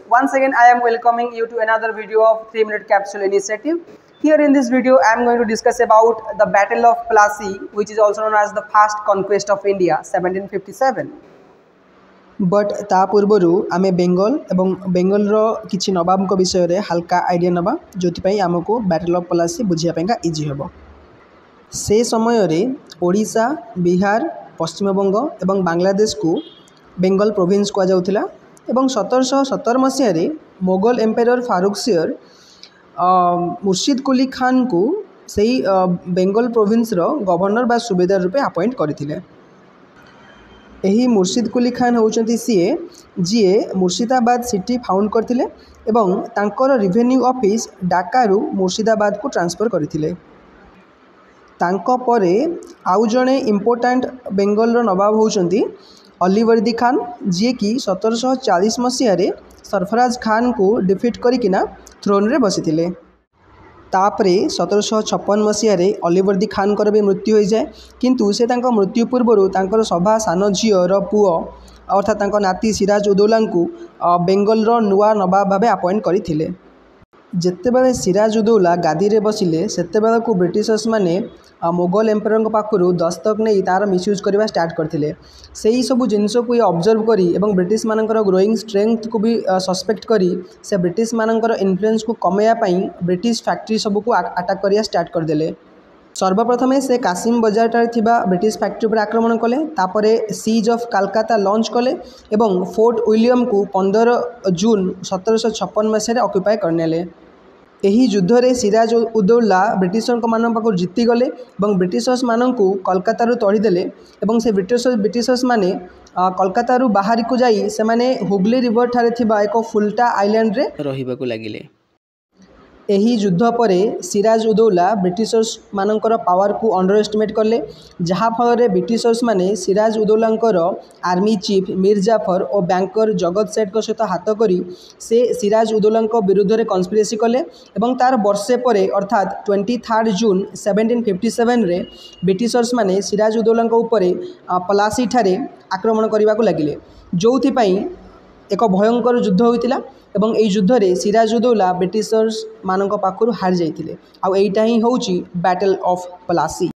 Once again, I am welcoming you to another video of 3-minute capsule initiative. Here in this video, I am going to discuss about the Battle of Plassey, which is also known as the first conquest of India, 1757. But ता पूर्वर आमे बेंगल एवं बेंगल रो किछि नवाब को विषय रे हल्का idea नबा जोथि आमको बैटल ऑफ प्लासी बुझिया इजी हेबो। से समय रे ओडिशा, बिहार, पश्चिमबंग एवं बांग्लादेश को बेंगल प्रोविंस कह जाउथिला एवं 1717 मसीह मोगल एम्पायर फारूक सियर मुर्शिद कुली खान को सही बेंगल प्रोविंस रो गवर्नर बा सुबेदार रूपे अपॉइंट करथिले। एही मुर्शिद कुली खान होउचंती सीए जीए मुर्शिदाबाद सिटी फाउंड करथिले एवं तांकर रेवेन्यू ऑफिस ढाका रु मुर्शिदाबाद को ट्रांसफर करथिले। तांको परे आउ जणे इम्पोर्टेंट बेंगल रो नवाब होउचंती अलीवर्दी खान जी कि 1740 मसीह सरफराज खान को डिफिट करिकिना थ्रोन रे बसिथिले। तापरे 1756 मसीह अलीवर्दी खान भी मृत्यु हो जाए, किंतु से तांको मृत्यु पूर्व तांकर सभा सान झीर पुओ अर्थात तांको नाती सिराज उदौला को बेंगल रो नुआ नवाब भावे अपॉइंट करथिले। जेतेबेले सिराज उदौला गादी रे बसिले सेतेबेले को ब्रिटिशर्स माने मोगल एम्पायर पाखु दस्तक नहीं तार मिसयूज करवा स्टार्ट करथिले। सेही सबु जिनस को ये ऑब्जर्व करी एवं ब्रिटिश मानकर ग्रोइंग स्ट्रेंथ को भी सस्पेक्ट करी से ब्रिटिश मानकर इन्फ्लुएंस को कमेया पई ब्रिटिश फैक्ट्री सबु को अटैक करिया स्टार्ट करदेले। सर्वप्रथमे से कासिम बाजार ठारे थिबा ब्रिटिश फैक्ट्री पर आक्रमण कले, तापरे सीज ऑफ कलकत्ता लॉन्च कले एवं फोर्ट विलियम को 15 जून 1756 मसीह ऑक्युपाई करनेले। एही युद्ध रे सिराज उदौला ब्रिटिशर मान पाखु जीति गले और ब्रिटिशर्स मान को कलकत्ता तड़ीदेले एवं से ब्रिटिशर्स माने कलकत्ता बाहर को जाई से माने हुगली रिवर ठारे थिबा एक फुलटा आइलैंड रे रहिबाकु लागिले। एही युद्ध परे सिराज उदौला ब्रिटिशर्स मानकर पावर को अंडर एस्टिमेट कले, जहाँ फल ब्रिटिशर्स माने सिराज उदौलांकर आर्मी चीफ मीर जाफर और बैंकर जगत सेठ सहित हाथ करी से सिराज उदौला विरुद्ध रे कन्स्पिरेसी कले एवं तार वर्षे परे अर्थात 23 जून 1757 रे ब्रिटिशर्स माने सिराज उदौला उपरे पलासी ठारे आक्रमण करने को लगिले, जोथि पई एक भयंकर युद्ध होइतिला एवं एई युद्ध रे सिराज उदौला ब्रिटिशर्स मानक पाखुर हार जाइतिले। आ एइटा ही होउची बैटल ऑफ प्लासी।